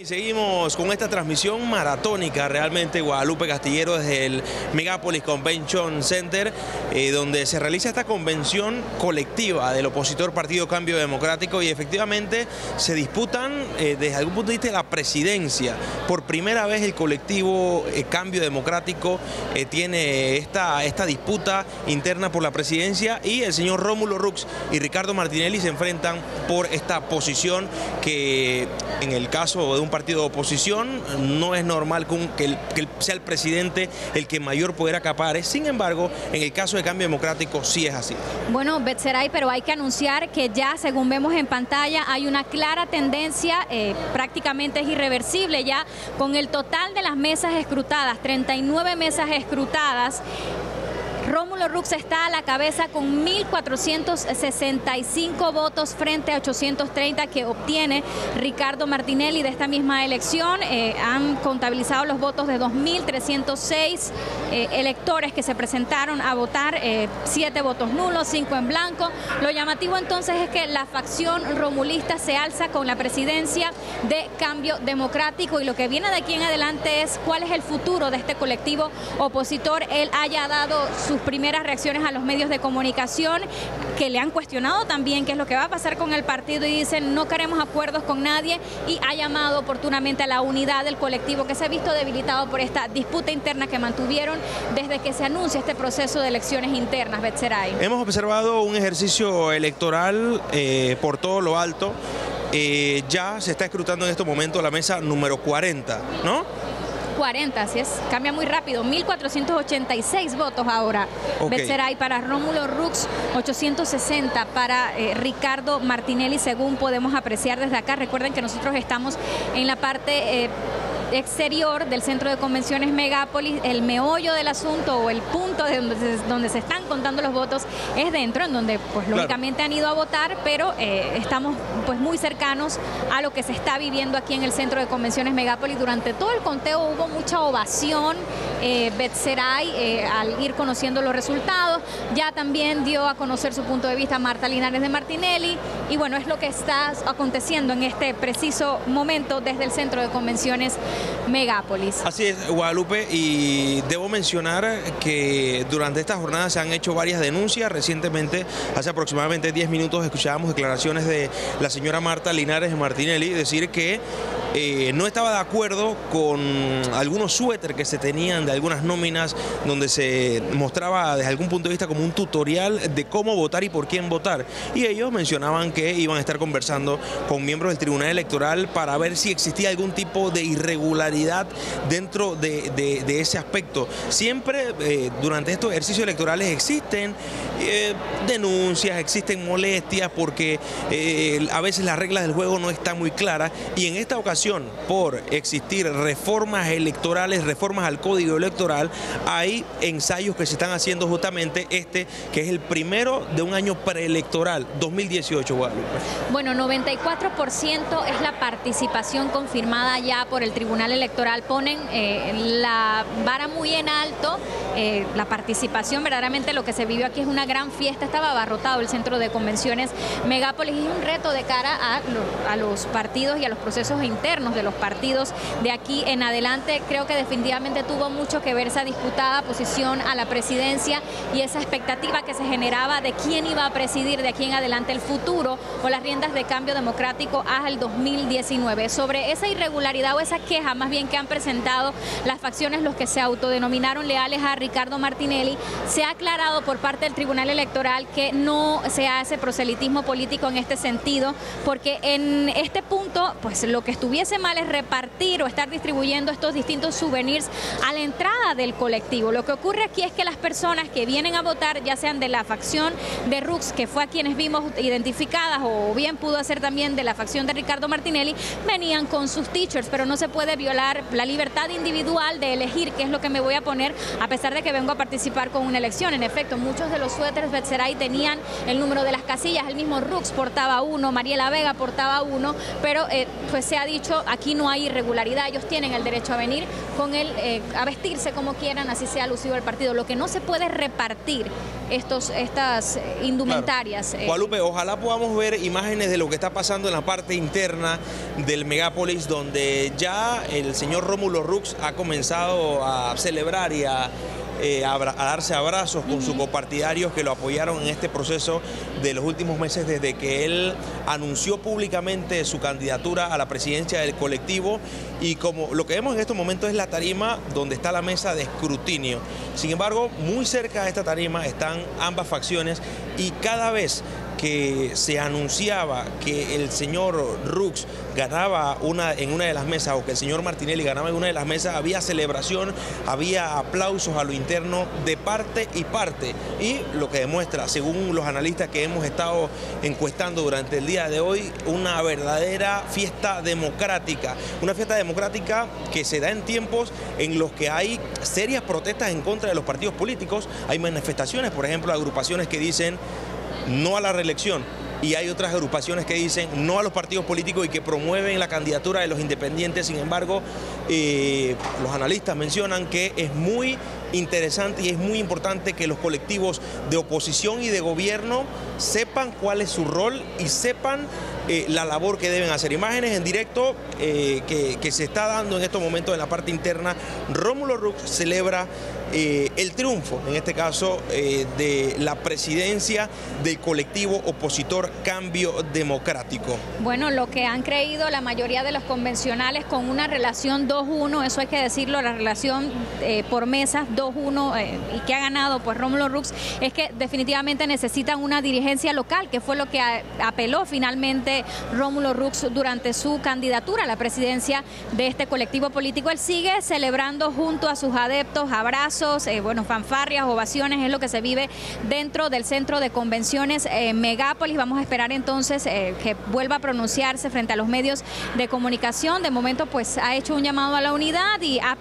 Y seguimos con esta transmisión maratónica realmente Guadalupe Castillero desde el Megapolis Convention Center, donde se realiza esta convención colectiva del opositor Partido Cambio Democrático y efectivamente se disputan desde algún punto de vista la presidencia. Por primera vez el colectivo Cambio Democrático tiene esta disputa interna por la presidencia y el señor Rómulo Rux y Ricardo Martinelli se enfrentan por esta posición que en el caso de un partido de oposición no es normal que sea el presidente el que mayor poder acapare. Sin embargo, en el caso de Cambio Democrático sí es así. Bueno, Betseray, pero hay que anunciar que ya, según vemos en pantalla, hay una clara tendencia, prácticamente es irreversible ya, con el total de las mesas escrutadas, 39 mesas escrutadas. Rómulo Rux está a la cabeza con 1.465 votos frente a 830 que obtiene Ricardo Martinelli de esta misma elección. Han contabilizado los votos de 2.306 electores que se presentaron a votar, 7 votos nulos, 5 en blanco. Lo llamativo entonces es que la facción romulista se alza con la presidencia de Cambio Democrático y lo que viene de aquí en adelante es cuál es el futuro de este colectivo opositor. Él haya dado sus primeras reacciones a los medios de comunicación que le han cuestionado también qué es lo que va a pasar con el partido y dicen no queremos acuerdos con nadie y ha llamado oportunamente a la unidad del colectivo que se ha visto debilitado por esta disputa interna que mantuvieron desde que se anuncia este proceso de elecciones internas. Betseray. Hemos observado un ejercicio electoral por todo lo alto. Ya se está escrutando en estos momentos la mesa número 40, ¿no? 40, así es, cambia muy rápido, 1.486 votos ahora. Okay. Betseray para Rómulo Rux, 860 para Ricardo Martinelli, según podemos apreciar desde acá. Recuerden que nosotros estamos en la parte exterior del centro de convenciones Megapolis. El meollo del asunto o el punto de donde se están contando los votos es dentro, en donde pues lógicamente han ido a votar, pero estamos pues muy cercanos a lo que se está viviendo aquí en el centro de convenciones Megapolis. Durante todo el conteo hubo mucha ovación, Betseray, al ir conociendo los resultados. Ya también dio a conocer su punto de vista Marta Linares de Martinelli y bueno, es lo que está aconteciendo en este preciso momento desde el centro de convenciones Megapolis. Así es, Guadalupe, y debo mencionar que durante esta jornada se han hecho varias denuncias. Recientemente, hace aproximadamente 10 minutos, escuchábamos declaraciones de la señora Marta Linares de Martinelli decir que no estaba de acuerdo con algunos suéteres que se tenían de algunas nóminas donde se mostraba desde algún punto de vista como un tutorial de cómo votar y por quién votar. Y ellos mencionaban que iban a estar conversando con miembros del Tribunal Electoral para ver si existía algún tipo de irregularidad dentro de ese aspecto. Siempre durante estos ejercicios electorales existen denuncias, existen molestias porque a veces las reglas del juego no están muy claras y en esta ocasión por existir reformas electorales, reformas al código electoral, hay ensayos que se están haciendo justamente que es el primero de un año preelectoral, 2018, Guadalupe. Bueno, 94% es la participación confirmada ya por el Tribunal Electoral. Ponen la vara muy en alto, la participación, verdaderamente lo que se vivió aquí es una gran fiesta, estaba abarrotado el centro de convenciones Megapolis y es un reto de cara a los partidos y a los procesos internos de los partidos de aquí en adelante. Creo que definitivamente tuvo mucho que ver esa disputada posición a la presidencia y esa expectativa que se generaba de quién iba a presidir de aquí en adelante el futuro o las riendas de Cambio Democrático hasta el 2019. Sobre esa irregularidad o esa queja más bien que han presentado las facciones, los que se autodenominaron leales a Ricardo Martinelli, se ha aclarado por parte del Tribunal Electoral que no se hace proselitismo político en este sentido, porque en este punto pues lo que estuviese mal es repartir o estar distribuyendo estos distintos souvenirs a la entrada del colectivo. Lo que ocurre aquí es que las personas que vienen a votar, ya sean de la facción de Rux, que fue a quienes vimos identificadas, o bien pudo ser también de la facción de Ricardo Martinelli, venían con sus t-shirts, pero no se puede violar la libertad individual de elegir qué es lo que me voy a poner, a pesar de que vengo a participar con una elección. En efecto, muchos de los suéteres Betseray tenían el número de las casillas, el mismo Rux portaba uno, Mariela Vega portaba uno, pero pues se ha dicho dicho, aquí no hay irregularidad, ellos tienen el derecho a venir con a vestirse como quieran, así sea alusivo al partido. Lo que no se puede repartir estas indumentarias. Claro. Guadalupe, ojalá podamos ver imágenes de lo que está pasando en la parte interna del Megápolis, donde ya el señor Rómulo Rux ha comenzado a celebrar y a darse abrazos con sus copartidarios que lo apoyaron en este proceso de los últimos meses desde que él anunció públicamente su candidatura a la presidencia del colectivo, y como lo que vemos en estos momentos es la tarima donde está la mesa de escrutinio. Sin embargo, muy cerca de esta tarima están ambas facciones, y cada vez que se anunciaba que el señor Rux ganaba en una de las mesas, o que el señor Martinelli ganaba en una de las mesas, había celebración, había aplausos a lo interno de parte y parte. Y lo que demuestra, según los analistas que hemos estado encuestando durante el día de hoy, una verdadera fiesta democrática. Una fiesta democrática que se da en tiempos en los que hay serias protestas en contra de los partidos políticos. Hay manifestaciones, por ejemplo, agrupaciones que dicen no a la reelección, y hay otras agrupaciones que dicen no a los partidos políticos y que promueven la candidatura de los independientes. Sin embargo, los analistas mencionan que es muy interesante y es muy importante que los colectivos de oposición y de gobierno sepan cuál es su rol y sepan la labor que deben hacer. Imágenes en directo que se está dando en estos momentos en la parte interna. Rómulo Rux celebra el triunfo, en este caso, de la presidencia del colectivo opositor Cambio Democrático. Bueno, lo que han creído la mayoría de los convencionales con una relación 2-1, eso hay que decirlo, la relación por mesas 2-1 y que ha ganado pues Rómulo Rux, es que definitivamente necesitan una dirigencia local, que fue lo que apeló finalmente Rómulo Rux durante su candidatura a la presidencia de este colectivo político. Él sigue celebrando junto a sus adeptos, abrazos, bueno, fanfarrias, ovaciones, es lo que se vive dentro del centro de convenciones Megápolis. Vamos a esperar entonces que vuelva a pronunciarse frente a los medios de comunicación. De momento pues ha hecho un llamado a la unidad y ha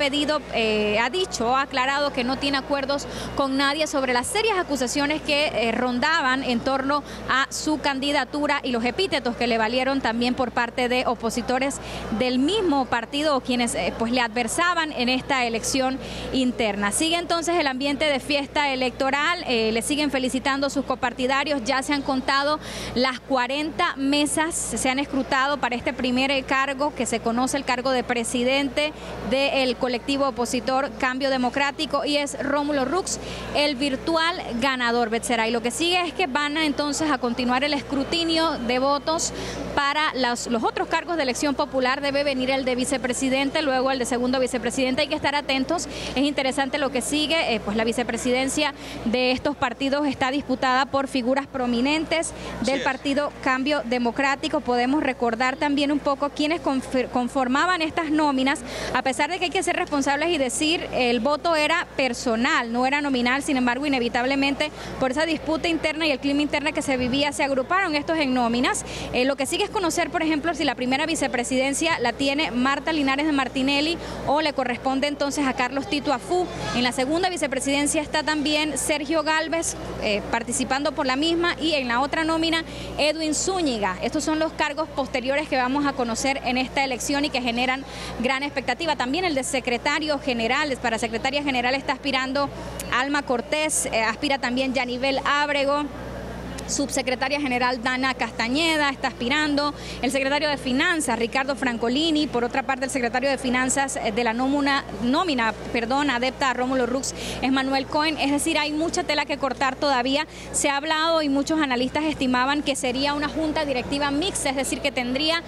aclarado que no tiene acuerdos con nadie sobre las serias acusaciones que rondaban en torno a su candidatura y los epítetos que le valieron también por parte de opositores del mismo partido o quienes pues le adversaban en esta elección interna. Sigue entonces el ambiente de fiesta electoral, le siguen felicitando sus copartidarios, ya se han contado las 40 mesas, se han escrutado para este primer cargo que se conoce, el cargo de presidente del colectivo opositor Cambio Democrático, y es Rómulo Rux el virtual ganador, Betzera. Y lo que sigue es que van entonces a continuar el escrutinio de votos para los otros cargos de elección popular. Debe venir el de vicepresidente, luego el de segundo vicepresidente. Hay que estar atentos, es interesante lo que sigue, pues la vicepresidencia de estos partidos está disputada por figuras prominentes del partido Cambio Democrático. Podemos recordar también un poco quiénes conformaban estas nóminas, a pesar de que hay que ser responsables y decir el voto era personal, no era nominal. Sin embargo, inevitablemente por esa disputa interna y el clima interno que se vivía, se agruparon estos en nóminas. Lo que sigue es conocer, por ejemplo, si la primera vicepresidencia la tiene Marta Linares de Martinelli o le corresponde entonces a Carlos Tito Afú. En la segunda vicepresidencia está también Sergio Gálvez participando por la misma, y en la otra nómina Edwin Zúñiga. Estos son los cargos posteriores que vamos a conocer en esta elección y que generan gran expectativa. También el de secretario general, para secretaria general está aspirando Alma Cortés, aspira también Yanivel Ábrego. Subsecretaria general Dana Castañeda está aspirando, el secretario de Finanzas Ricardo Francolini, por otra parte el secretario de Finanzas de la nómina adepta a Rómulo Rux es Manuel Cohen. Es decir, hay mucha tela que cortar todavía. Se ha hablado y muchos analistas estimaban que sería una junta directiva mixta, es decir, que tendría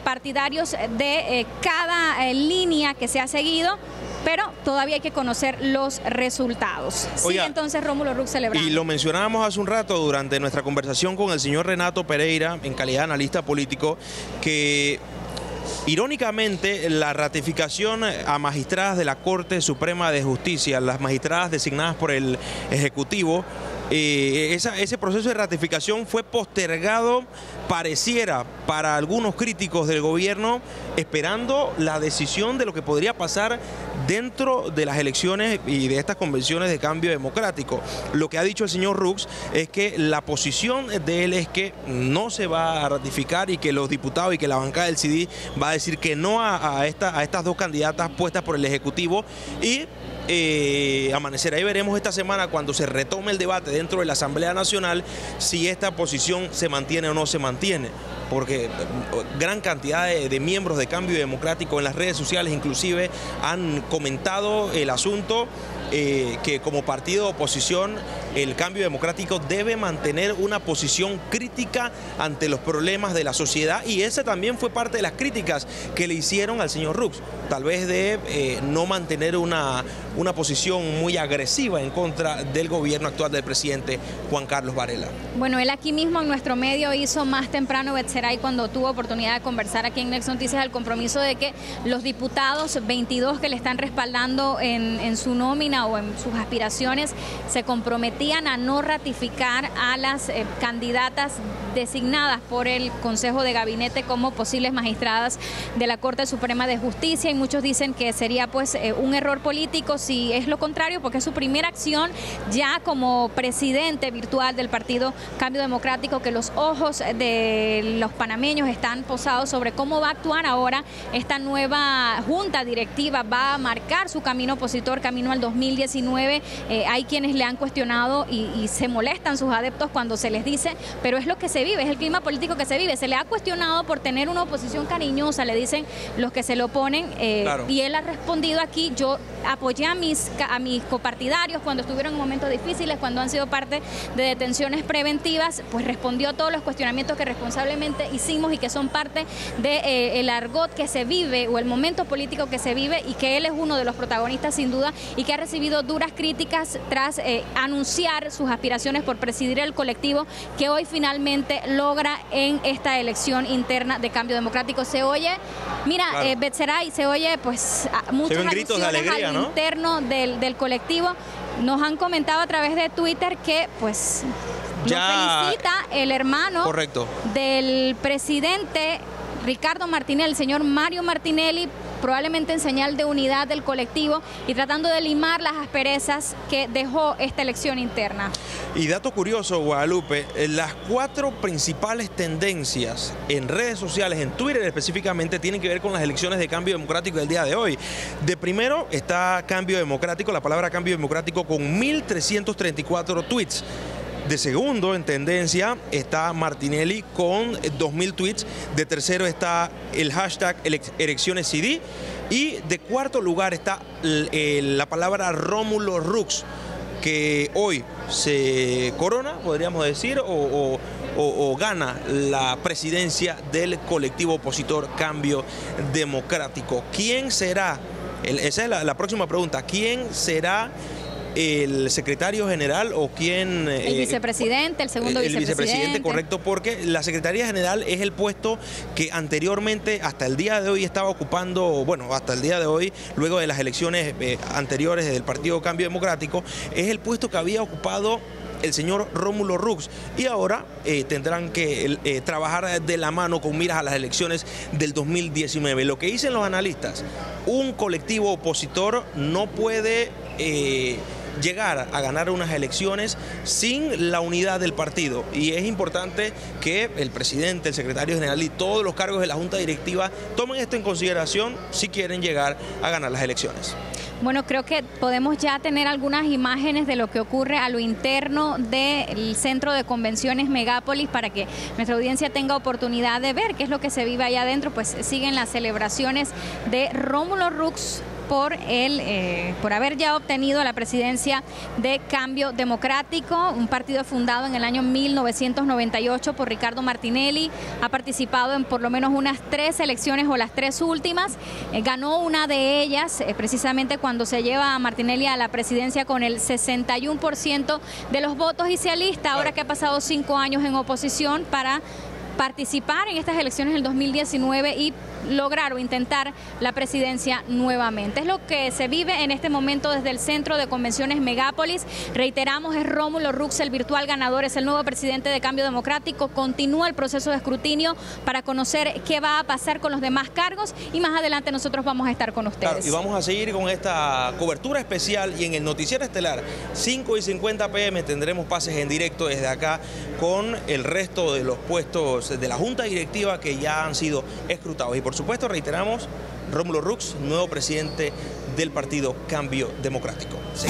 partidarios de cada línea que se ha seguido, pero todavía hay que conocer los resultados. Sigue entonces Rómulo Rux celebrando. Y lo mencionábamos hace un rato durante nuestra conversación con el señor Renato Pereira, en calidad de analista político, que irónicamente la ratificación a magistradas de la Corte Suprema de Justicia, las magistradas designadas por el Ejecutivo, ese proceso de ratificación fue postergado, pareciera, para algunos críticos del gobierno, esperando la decisión de lo que podría pasar dentro de las elecciones y de estas convenciones de cambio democrático. Lo que ha dicho el señor Rux es que la posición de él es que no se va a ratificar y que los diputados y que la bancada del CD va a decir que no a estas dos candidatas puestas por el Ejecutivo y amanecerá. Ahí veremos esta semana cuando se retome el debate dentro de la Asamblea Nacional si esta posición se mantiene o no se mantiene, porque gran cantidad de miembros de Cambio Democrático en las redes sociales inclusive han comentado el asunto, que como partido de oposición el Cambio Democrático debe mantener una posición crítica ante los problemas de la sociedad, y esa también fue parte de las críticas que le hicieron al señor Rux, tal vez de no mantener una posición muy agresiva en contra del gobierno actual del presidente Juan Carlos Varela. Bueno, él aquí mismo en nuestro medio hizo más temprano, Betseray, cuando tuvo oportunidad de conversar aquí en Next Noticias, el compromiso de que los diputados 22 que le están respaldando en su nómina o en sus aspiraciones se comprometían a no ratificar a las candidatas designadas por el Consejo de Gabinete como posibles magistradas de la Corte Suprema de Justicia, y muchos dicen que sería pues un error político si es lo contrario, porque es su primera acción ya como presidente virtual del partido Cambio Democrático, que los ojos de los panameños están posados sobre cómo va a actuar ahora esta nueva junta directiva, va a marcar su camino opositor, camino al 2019. Hay quienes le han cuestionado y se molestan sus adeptos cuando se les dice, pero es lo que se vive, es el clima político que se vive. Se le ha cuestionado por tener una oposición cariñosa, le dicen los que se le oponen, claro. Y él ha respondido aquí: yo apoyé a mis copartidarios cuando estuvieron en momentos difíciles, cuando han sido parte de detenciones preventivas, pues respondió a todos los cuestionamientos que responsablemente hicimos y que son parte del argot que se vive o el momento político que se vive, y que él es uno de los protagonistas sin duda, y que ha recibido duras críticas tras anunciar sus aspiraciones por presidir el colectivo que hoy finalmente logra en esta elección interna de Cambio Democrático. Se oye, mira, claro. Betseray, se oye pues muchos gritos de alegría, ¿no? Interno del colectivo. Nos han comentado a través de Twitter que pues ya felicita el hermano del presidente Ricardo Martinelli, el señor Mario Martinelli, probablemente en señal de unidad del colectivo y tratando de limar las asperezas que dejó esta elección interna. Y dato curioso, Guadalupe, las 4 principales tendencias en redes sociales, en Twitter específicamente, tienen que ver con las elecciones de Cambio Democrático del día de hoy. De primero está Cambio Democrático, la palabra Cambio Democrático, con 1.334 tweets. De segundo en tendencia está Martinelli con 2.000 tweets. De tercero está el hashtag elecciones CD. Y de cuarto lugar está la palabra Rómulo Rux, que hoy se corona, podríamos decir, o gana la presidencia del colectivo opositor Cambio Democrático. ¿Quién será? Esa es la próxima pregunta. ¿Quién será el secretario general o quién? El vicepresidente, el segundo vicepresidente. El vicepresidente, correcto, porque la secretaría general es el puesto que anteriormente, hasta el día de hoy, estaba ocupando, bueno, hasta el día de hoy, luego de las elecciones anteriores del Partido Cambio Democrático, es el puesto que había ocupado el señor Rómulo Rux, y ahora tendrán que trabajar de la mano con miras a las elecciones del 2019. Lo que dicen los analistas, un colectivo opositor no puede llegar a ganar unas elecciones sin la unidad del partido, y es importante que el presidente, el secretario general y todos los cargos de la junta directiva tomen esto en consideración si quieren llegar a ganar las elecciones. Bueno, creo que podemos ya tener algunas imágenes de lo que ocurre a lo interno del centro de convenciones Megápolis para que nuestra audiencia tenga oportunidad de ver qué es lo que se vive allá adentro. Pues siguen las celebraciones de Rómulo Rux por haber ya obtenido la presidencia de Cambio Democrático, un partido fundado en el año 1998 por Ricardo Martinelli. Ha participado en por lo menos unas 3 elecciones o las 3 últimas. Ganó una de ellas precisamente cuando se lleva a Martinelli a la presidencia con el 61% de los votos y se alista ahora que ha pasado 5 años en oposición para participar en estas elecciones del 2019 y lograr o intentar la presidencia nuevamente. Es lo que se vive en este momento desde el Centro de Convenciones Megápolis. Reiteramos, es Rómulo Rux el virtual ganador, es el nuevo presidente de Cambio Democrático. Continúa el proceso de escrutinio para conocer qué va a pasar con los demás cargos y más adelante nosotros vamos a estar con ustedes. Claro, y vamos a seguir con esta cobertura especial y en el noticiero estelar 5:50 p.m. tendremos pases en directo desde acá con el resto de los puestos de la Junta Directiva que ya han sido escrutados. Y por supuesto, reiteramos, Rómulo Rux, nuevo presidente del partido Cambio Democrático. Sí.